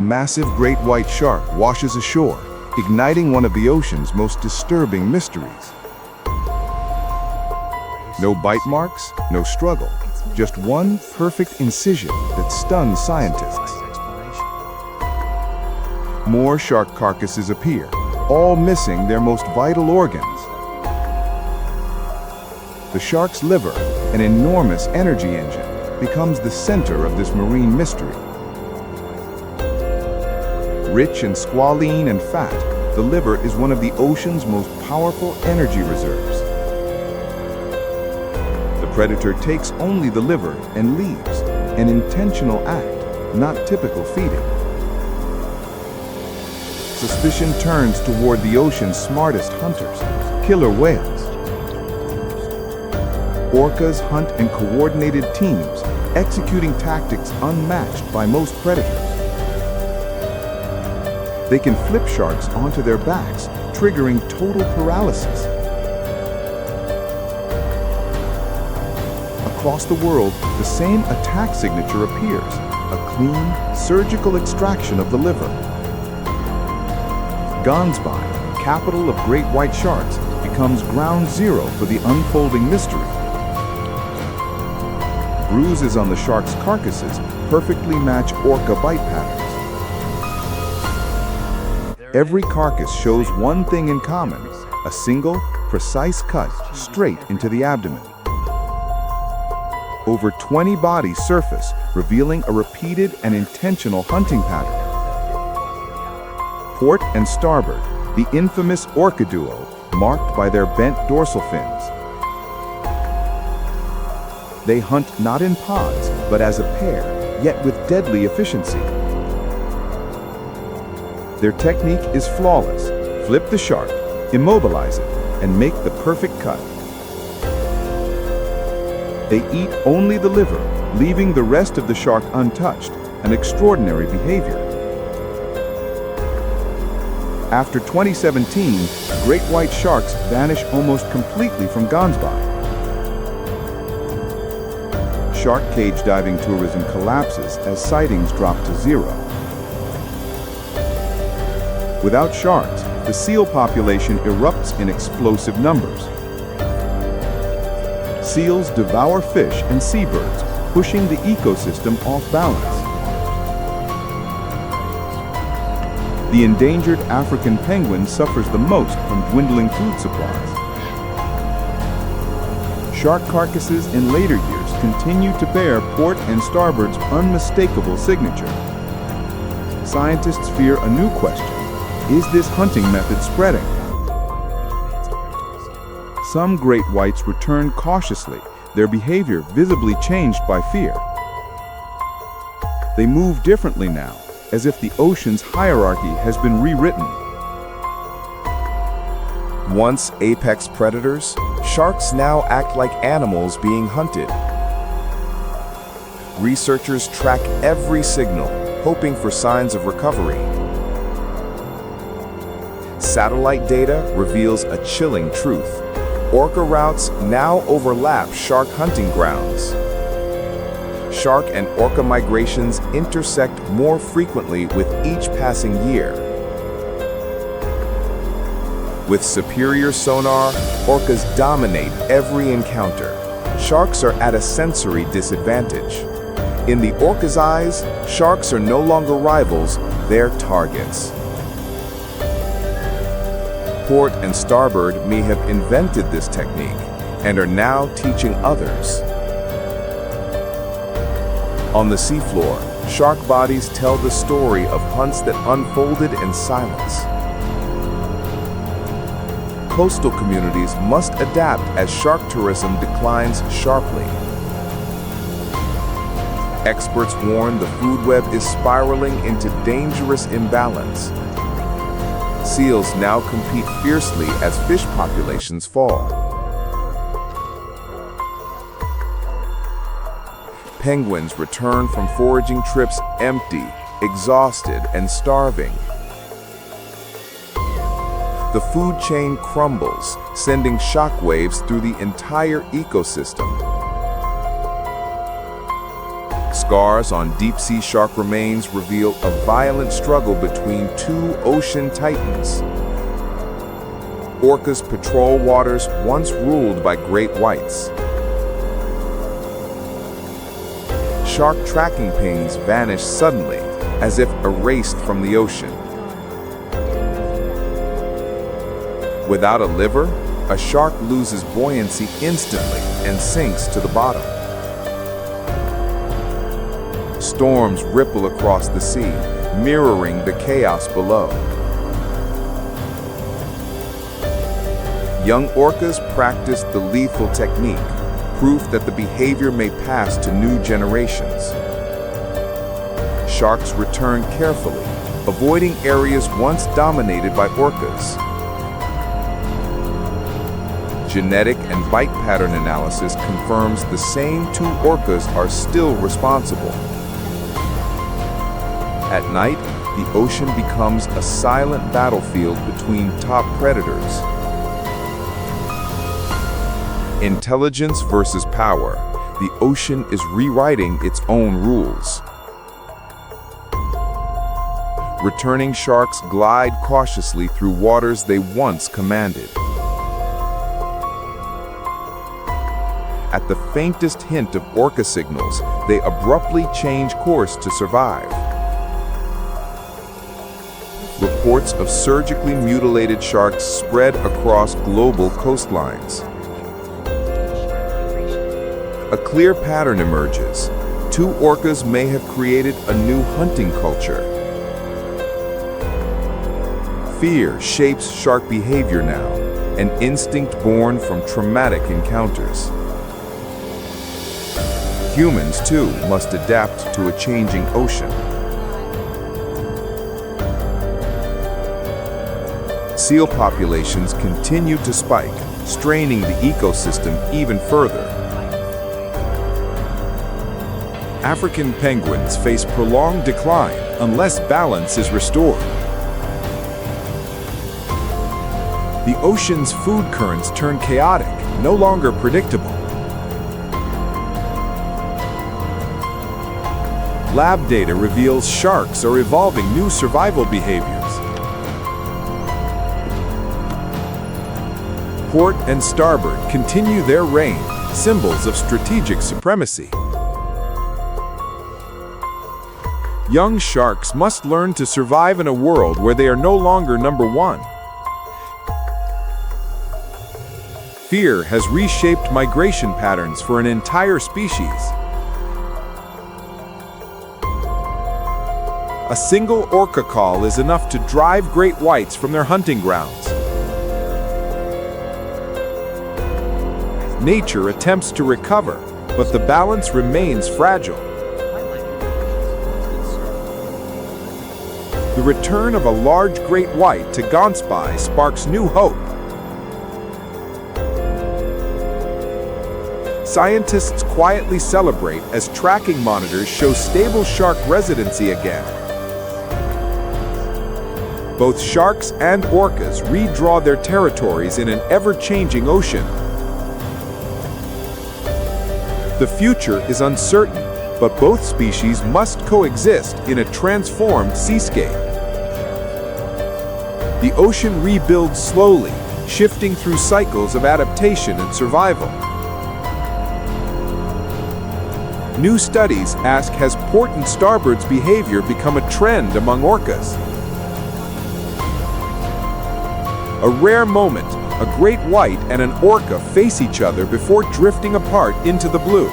massive great white shark washes ashore, igniting one of the ocean's most disturbing mysteries. No bite marks, no struggle, just one perfect incision that stuns scientists. More shark carcasses appear, all missing their most vital organs. The shark's liver, an enormous energy engine, becomes the center of this marine mystery. Rich in squalene and fat, the liver is one of the ocean's most powerful energy reserves. The predator takes only the liver and leaves, an intentional act, not typical feeding. Suspicion turns toward the ocean's smartest hunters, killer whales. Orcas hunt in coordinated teams, executing tactics unmatched by most predators. They can flip sharks onto their backs, triggering total paralysis. Across the world, the same attack signature appears, a clean, surgical extraction of the liver. Ganzbai, capital of great white sharks, becomes ground zero for the unfolding mystery. Bruises on the shark's carcasses perfectly match orca bite patterns. Every carcass shows one thing in common, a single, precise cut straight into the abdomen. Over 20 bodies surface, revealing a repeated and intentional hunting pattern. Port and starboard, the infamous orca duo, marked by their bent dorsal fins. They hunt not in pods, but as a pair, yet with deadly efficiency. Their technique is flawless. Flip the shark, immobilize it, and make the perfect cut. They eat only the liver, leaving the rest of the shark untouched, an extraordinary behavior. After 2017, great white sharks vanish almost completely from Ganzbai. Shark cage diving tourism collapses as sightings drop to zero. Without sharks, the seal population erupts in explosive numbers. Seals devour fish and seabirds, pushing the ecosystem off balance. The endangered African penguin suffers the most from dwindling food supplies. Shark carcasses in later years continue to bear port and starboard's unmistakable signature. Scientists fear a new question. Is this hunting method spreading? Some great whites return cautiously, their behavior visibly changed by fear. They move differently now, as if the ocean's hierarchy has been rewritten. Once apex predators, sharks now act like animals being hunted. Researchers track every signal, hoping for signs of recovery. Satellite data reveals a chilling truth. Orca routes now overlap shark hunting grounds. Shark and orca migrations intersect more frequently with each passing year. With superior sonar, orcas dominate every encounter. Sharks are at a sensory disadvantage. In the orca's eyes, sharks are no longer rivals, they're targets. Port and starboard may have invented this technique and are now teaching others. On the seafloor, shark bodies tell the story of hunts that unfolded in silence. Coastal communities must adapt as shark tourism declines sharply. Experts warn the food web is spiraling into dangerous imbalance. Seals now compete fiercely as fish populations fall. Penguins return from foraging trips empty, exhausted, and starving. The food chain crumbles, sending shockwaves through the entire ecosystem. Scars on deep-sea shark remains reveal a violent struggle between two ocean titans. Orcas patrol waters once ruled by great whites. Shark tracking pings vanish suddenly, as if erased from the ocean. Without a liver, a shark loses buoyancy instantly and sinks to the bottom. Storms ripple across the sea, mirroring the chaos below. Young orcas practice the lethal technique, proof that the behavior may pass to new generations. Sharks return carefully, avoiding areas once dominated by orcas. Genetic and bite pattern analysis confirms the same two orcas are still responsible. At night, the ocean becomes a silent battlefield between top predators. Intelligence versus power. The ocean is rewriting its own rules. Returning sharks glide cautiously through waters they once commanded. At the faintest hint of orca signals, they abruptly change course to survive. Reports of surgically mutilated sharks spread across global coastlines. A clear pattern emerges. Two orcas may have created a new hunting culture. Fear shapes shark behavior now, an instinct born from traumatic encounters. Humans, too, must adapt to a changing ocean. Seal populations continue to spike, straining the ecosystem even further. African penguins face prolonged decline unless balance is restored. The ocean's food currents turn chaotic, no longer predictable. Lab data reveals sharks are evolving new survival behaviors. Port and starboard continue their reign, symbols of strategic supremacy. Young sharks must learn to survive in a world where they are no longer number one. Fear has reshaped migration patterns for an entire species. A single orca call is enough to drive great whites from their hunting grounds. Nature attempts to recover, but the balance remains fragile. The return of a large great white to Gauntsby sparks new hope. Scientists quietly celebrate as tracking monitors show stable shark residency again. Both sharks and orcas redraw their territories in an ever-changing ocean. The future is uncertain, but both species must coexist in a transformed seascape. The ocean rebuilds slowly, shifting through cycles of adaptation and survival. New studies ask, has port and starboard's behavior become a trend among orcas? A rare moment, a great white and an orca face each other before drifting apart into the blue.